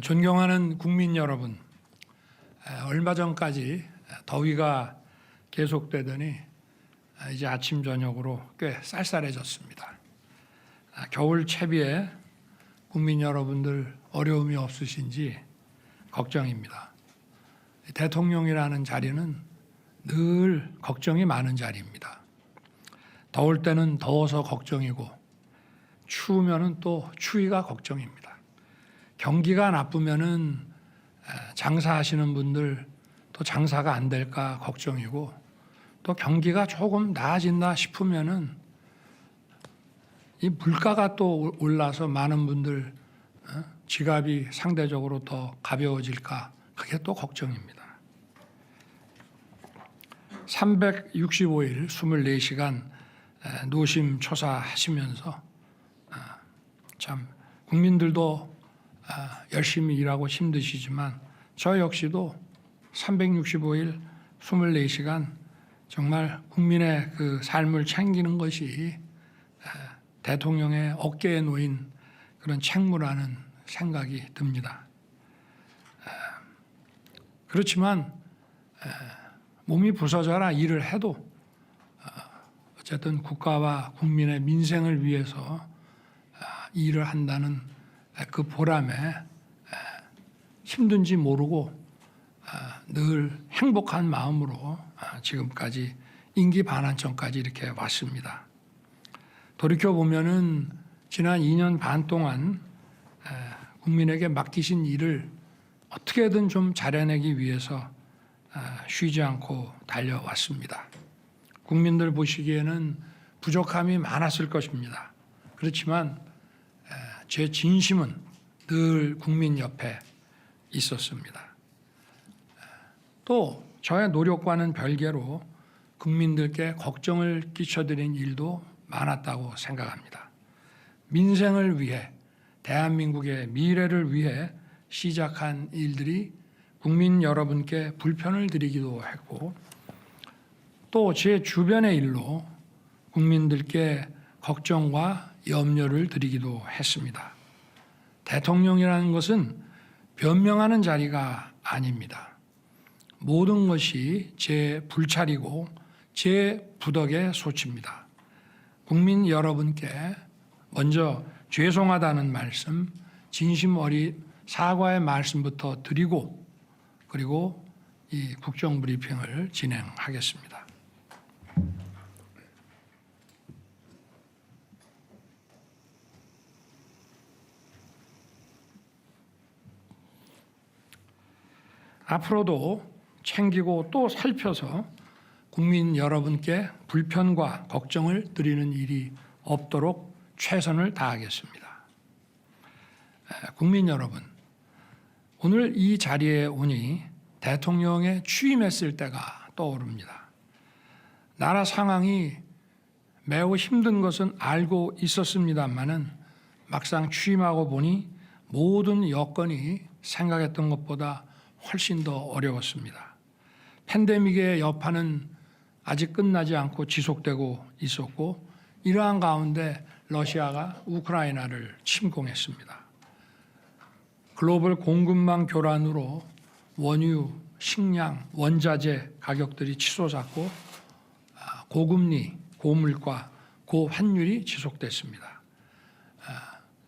존경하는 국민 여러분, 얼마 전까지 더위가 계속되더니 이제 아침 저녁으로 꽤 쌀쌀해졌습니다. 겨울 채비에 국민 여러분들 어려움이 없으신지 걱정입니다. 대통령이라는 자리는 늘 걱정이 많은 자리입니다. 더울 때는 더워서 걱정이고 추우면은 또 추위가 걱정입니다. 경기가 나쁘면은 장사하시는 분들 또 장사가 안 될까 걱정이고, 또 경기가 조금 나아진다 싶으면은 이 물가가 또 올라서 많은 분들 지갑이 상대적으로 더 가벼워질까, 그게 또 걱정입니다. 365일 24시간 노심초사하시면서 참 국민들도 열심히 일하고 힘드시지만 저 역시도 365일 24시간 정말 국민의 그 삶을 챙기는 것이 대통령의 어깨에 놓인 그런 책무라는 생각이 듭니다. 그렇지만 몸이 부서져라 일을 해도 어쨌든 국가와 국민의 민생을 위해서 일을 한다는 그 보람에 힘든지 모르고 늘 행복한 마음으로 지금까지 임기 반환점까지 이렇게 왔습니다. 돌이켜보면은 지난 2년 반 동안 국민에게 맡기신 일을 어떻게든 좀 잘해내기 위해서 쉬지 않고 달려왔습니다. 국민들 보시기에는 부족함이 많았을 것입니다. 그렇지만 제 진심은 늘 국민 옆에 있었습니다. 또 저의 노력과는 별개로 국민들께 걱정을 끼쳐드린 일도 많았다고 생각합니다. 민생을 위해, 대한민국의 미래를 위해 시작한 일들이 국민 여러분께 불편을 드리기도 했고, 또 제 주변의 일로 국민들께 걱정과 염려를 드리기도 했습니다. 대통령이라는 것은 변명하는 자리가 아닙니다. 모든 것이 제 불찰이고 제 부덕의 소치입니다. 국민 여러분께 먼저 죄송하다는 말씀, 진심 어린 사과의 말씀부터 드리고, 그리고 이 국정브리핑을 진행하겠습니다. 앞으로도 챙기고 또 살펴서 국민 여러분께 불편과 걱정을 드리는 일이 없도록 최선을 다하겠습니다. 국민 여러분, 오늘 이 자리에 오니 대통령에 취임했을 때가 떠오릅니다. 나라 상황이 매우 힘든 것은 알고 있었습니다마는 막상 취임하고 보니 모든 여건이 생각했던 것보다 훨씬 더 어려웠습니다. 팬데믹의 여파는 아직 끝나지 않고 지속되고 있었고, 이러한 가운데 러시아가 우크라이나를 침공했습니다. 글로벌 공급망 교란으로 원유, 식량, 원자재 가격들이 치솟았고 고금리, 고물가, 고환율이 지속됐습니다.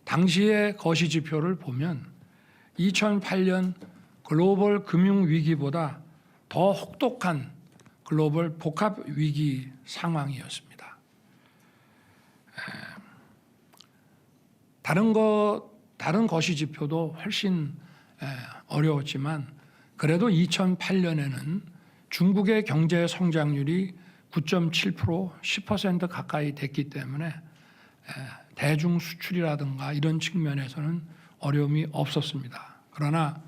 당시의 거시지표를 보면 2008년 글로벌 금융위기보다 더 혹독한 글로벌 복합위기 상황이었습니다. 다른 거시지표도 훨씬 어려웠지만 그래도 2008년에는 중국의 경제 성장률이 9.7%, 10% 가까이 됐기 때문에 대중 수출이라든가 이런 측면에서는 어려움이 없었습니다. 그러나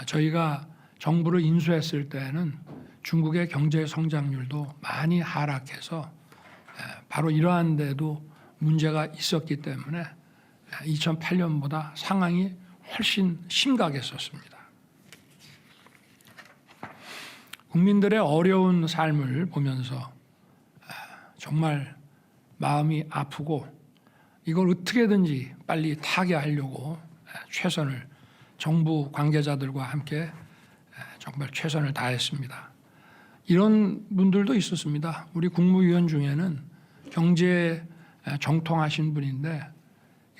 저희가 정부를 인수했을 때에는 중국의 경제 성장률도 많이 하락해서 바로 이러한 데도 문제가 있었기 때문에 2008년보다 상황이 훨씬 심각했었습니다. 국민들의 어려운 삶을 보면서 정말 마음이 아프고 이걸 어떻게든지 빨리 타개하려고 최선을 정부 관계자들과 함께 정말 최선을 다했습니다. 이런 분들도 있었습니다. 우리 국무위원 중에는 경제에 정통하신 분인데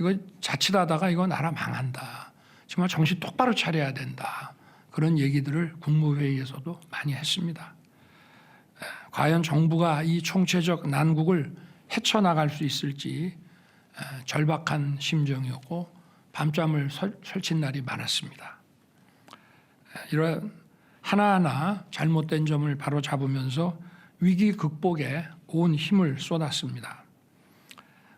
이거 자칫하다가 이거 나라 망한다. 정말 정신 똑바로 차려야 된다. 그런 얘기들을 국무회의에서도 많이 했습니다. 과연 정부가 이 총체적 난국을 헤쳐나갈 수 있을지 절박한 심정이었고 밤잠을 설친 날이 많았습니다. 이런 하나하나 잘못된 점을 바로잡으면서 위기 극복에 온 힘을 쏟았습니다.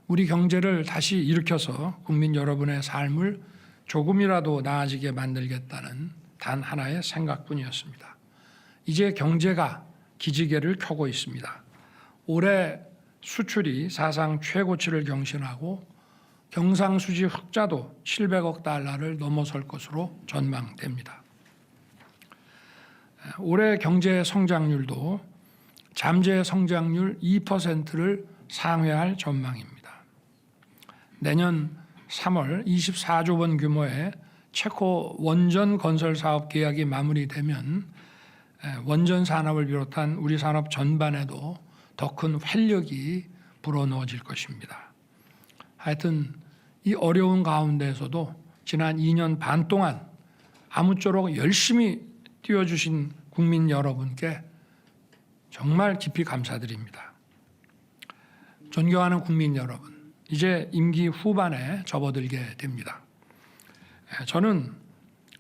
우리 경제를 다시 일으켜서 국민 여러분의 삶을 조금이라도 나아지게 만들겠다는 단 하나의 생각뿐이었습니다. 이제 경제가 기지개를 켜고 있습니다. 올해 수출이 사상 최고치를 경신하고 경상수지 흑자도 700억 달러를 넘어설 것으로 전망됩니다. 올해 경제 성장률도 잠재 성장률 2%를 상회할 전망입니다. 내년 3월 24조 원 규모의 체코 원전 건설 사업 계약이 마무리되면 원전 산업을 비롯한 우리 산업 전반에도 더 큰 활력이 불어넣어질 것입니다. 하여튼 이 어려운 가운데에서도 지난 2년 반 동안 아무쪼록 열심히 뛰어주신 국민 여러분께 정말 깊이 감사드립니다. 존경하는 국민 여러분, 이제 임기 후반에 접어들게 됩니다. 저는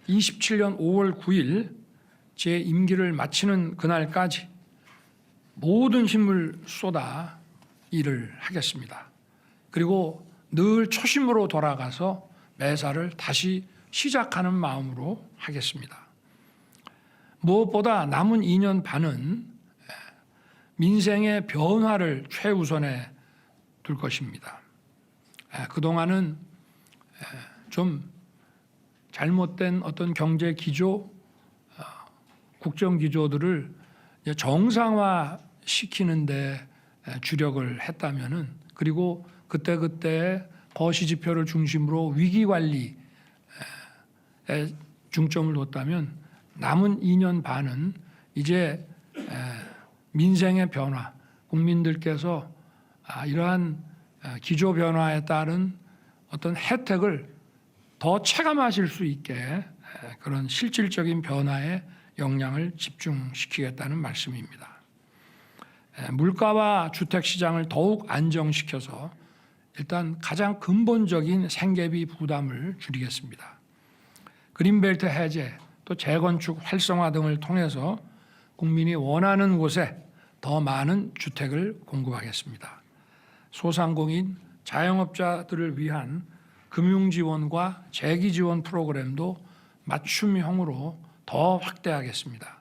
27년 5월 9일 제 임기를 마치는 그날까지 모든 힘을 쏟아 일을 하겠습니다. 그리고 늘 초심으로 돌아가서 매사를 다시 시작하는 마음으로 하겠습니다. 무엇보다 남은 2년 반은 민생의 변화를 최우선에 둘 것입니다. 그동안은 좀 잘못된 어떤 경제 기조, 국정 기조들을 정상화 시키는데 주력을 했다면은, 그리고 그때그때 거시 지표를 중심으로 위기 관리에 중점을 뒀다면 남은 2년 반은 이제 민생의 변화, 국민들께서 이러한 기조 변화에 따른 어떤 혜택을 더 체감하실 수 있게 그런 실질적인 변화에 역량을 집중시키겠다는 말씀입니다. 물가와 주택시장을 더욱 안정시켜서 일단 가장 근본적인 생계비 부담을 줄이겠습니다. 그린벨트 해제, 또 재건축 활성화 등을 통해서 국민이 원하는 곳에 더 많은 주택을 공급하겠습니다. 소상공인, 자영업자들을 위한 금융지원과 재기지원 프로그램도 맞춤형으로 더 확대하겠습니다.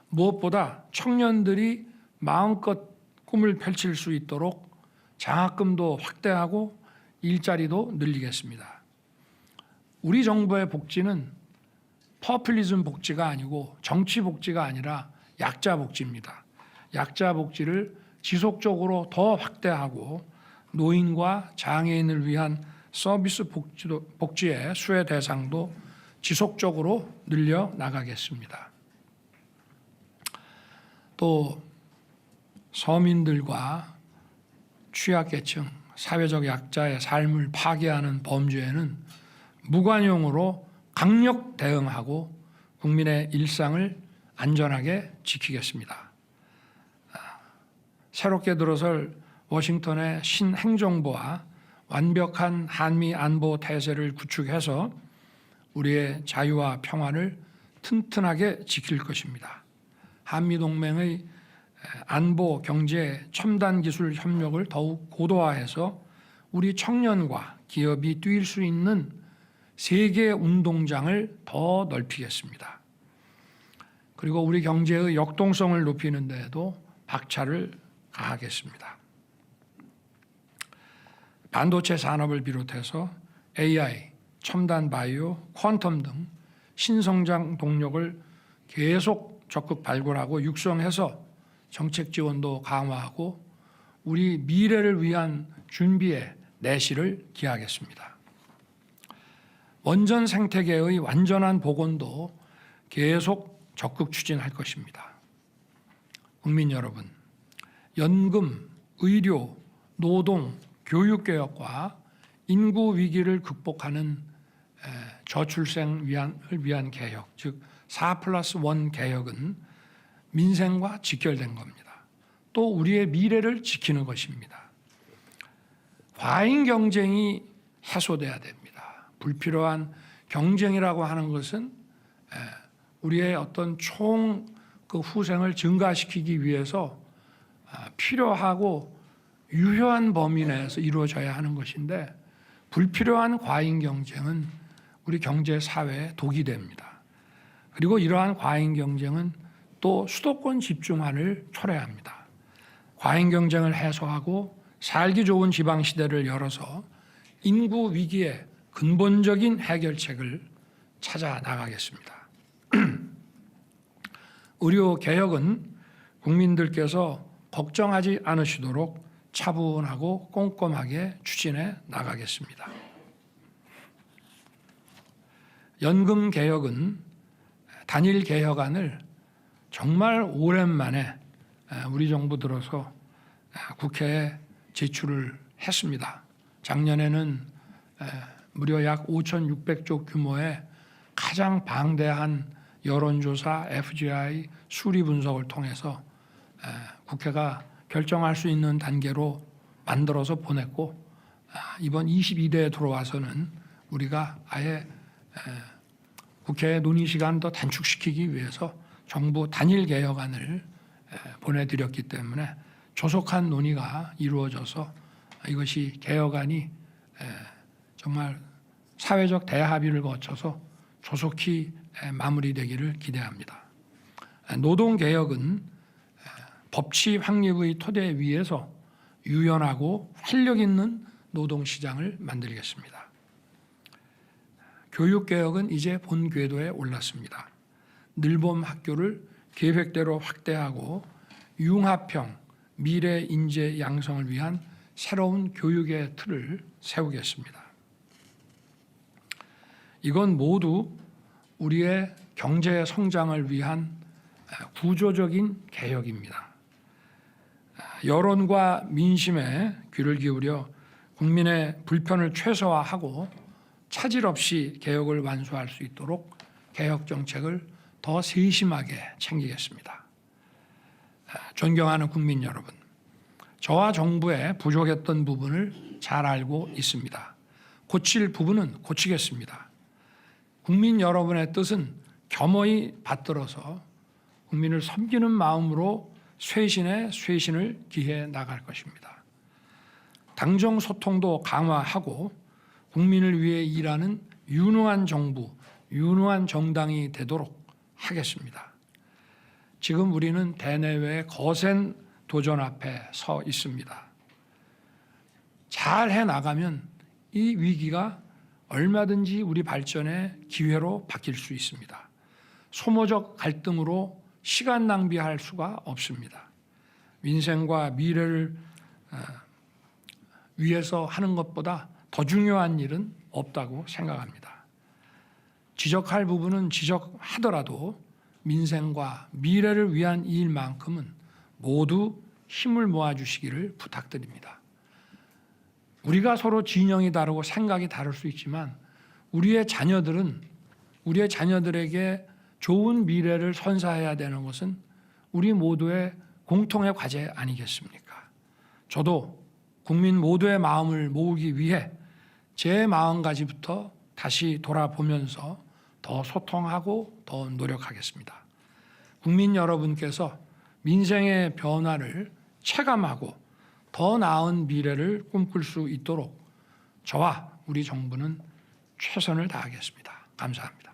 무엇보다 청년들이 마음껏 꿈을 펼칠 수 있도록 장학금도 확대하고 일자리도 늘리겠습니다. 우리 정부의 복지는 퍼퓰리즘 복지가 아니고 정치 복지가 아니라 약자 복지입니다. 약자 복지를 지속적으로 더 확대하고 노인과 장애인을 위한 서비스 복지의 수혜 대상도 지속적으로 늘려 나가겠습니다. 또 서민들과 취약계층, 사회적 약자의 삶을 파괴하는 범죄에는 무관용으로 강력 대응하고 국민의 일상을 안전하게 지키겠습니다. 새롭게 들어설 워싱턴의 신행정부와 완벽한 한미 안보 태세를 구축해서 우리의 자유와 평화를 튼튼하게 지킬 것입니다. 한미동맹의 안보, 경제, 첨단 기술 협력을 더욱 고도화해서 우리 청년과 기업이 뛸 수 있는 세계 운동장을 더 넓히겠습니다. 그리고 우리 경제의 역동성을 높이는 데에도 박차를 가하겠습니다. 반도체 산업을 비롯해서 AI, 첨단 바이오, 퀀텀 등 신성장 동력을 계속 적극 발굴하고 육성해서 정책 지원도 강화하고 우리 미래를 위한 준비에 내실을 기하겠습니다. 원전 생태계의 완전한 복원도 계속 적극 추진할 것입니다. 국민 여러분, 연금, 의료, 노동, 교육개혁과 인구 위기를 극복하는 저출생을 위한 개혁, 즉 4+1 개혁은 민생과 직결된 겁니다. 또 우리의 미래를 지키는 것입니다. 과잉 경쟁이 해소돼야 됩니다. 불필요한 경쟁이라고 하는 것은 우리의 어떤 총 그 후생을 증가시키기 위해서 필요하고 유효한 범위 내에서 이루어져야 하는 것인데, 불필요한 과잉 경쟁은 우리 경제 사회에 독이 됩니다. 그리고 이러한 과잉 경쟁은 또 수도권 집중화를 초래합니다. 과잉 경쟁을 해소하고 살기 좋은 지방 시대를 열어서 인구 위기의 근본적인 해결책을 찾아 나가겠습니다. 의료 개혁은 국민들께서 걱정하지 않으시도록 차분하고 꼼꼼하게 추진해 나가겠습니다. 연금 개혁은 단일 개혁안을 정말 오랜만에 우리 정부 들어서 국회에 제출을 했습니다. 작년에는 무려 약 5,600조 규모의 가장 방대한 여론조사 FGI 수리 분석을 통해서 국회가 결정할 수 있는 단계로 만들어서 보냈고, 이번 22대에 들어와서는 우리가 아예 국회 논의 시간 더 단축시키기 위해서 정부 단일 개혁안을 보내드렸기 때문에 조속한 논의가 이루어져서 이것이 개혁안이 정말 사회적 대합의를 거쳐서 조속히 마무리되기를 기대합니다. 노동개혁은 법치 확립의 토대 위에서 유연하고 활력 있는 노동시장을 만들겠습니다. 교육개혁은 이제 본 궤도에 올랐습니다. 늘봄 학교를 계획대로 확대하고 융합형 미래 인재 양성을 위한 새로운 교육의 틀을 세우겠습니다. 이건 모두 우리의 경제 성장을 위한 구조적인 개혁입니다. 여론과 민심에 귀를 기울여 국민의 불편을 최소화하고 차질 없이 개혁을 완수할 수 있도록 개혁 정책을 더 세심하게 챙기겠습니다. 존경하는 국민 여러분, 저와 정부의 부족했던 부분을 잘 알고 있습니다. 고칠 부분은 고치겠습니다. 국민 여러분의 뜻은 겸허히 받들어서 국민을 섬기는 마음으로 쇄신을 기해 나갈 것입니다. 당정 소통도 강화하고 국민을 위해 일하는 유능한 정부, 유능한 정당이 되도록 하겠습니다. 지금 우리는 대내외의 거센 도전 앞에 서 있습니다. 잘 해나가면 이 위기가 얼마든지 우리 발전의 기회로 바뀔 수 있습니다. 소모적 갈등으로 시간 낭비할 수가 없습니다. 민생과 미래를 위해서 하는 것보다 더 중요한 일은 없다고 생각합니다. 지적할 부분은 지적하더라도 민생과 미래를 위한 일만큼은 모두 힘을 모아주시기를 부탁드립니다. 우리가 서로 진영이 다르고 생각이 다를 수 있지만 우리의 자녀들에게 좋은 미래를 선사해야 되는 것은 우리 모두의 공통의 과제 아니겠습니까? 저도 국민 모두의 마음을 모으기 위해 제 마음가짐부터 다시 돌아보면서 더 소통하고 더 노력하겠습니다. 국민 여러분께서 민생의 변화를 체감하고 더 나은 미래를 꿈꿀 수 있도록 저와 우리 정부는 최선을 다하겠습니다. 감사합니다.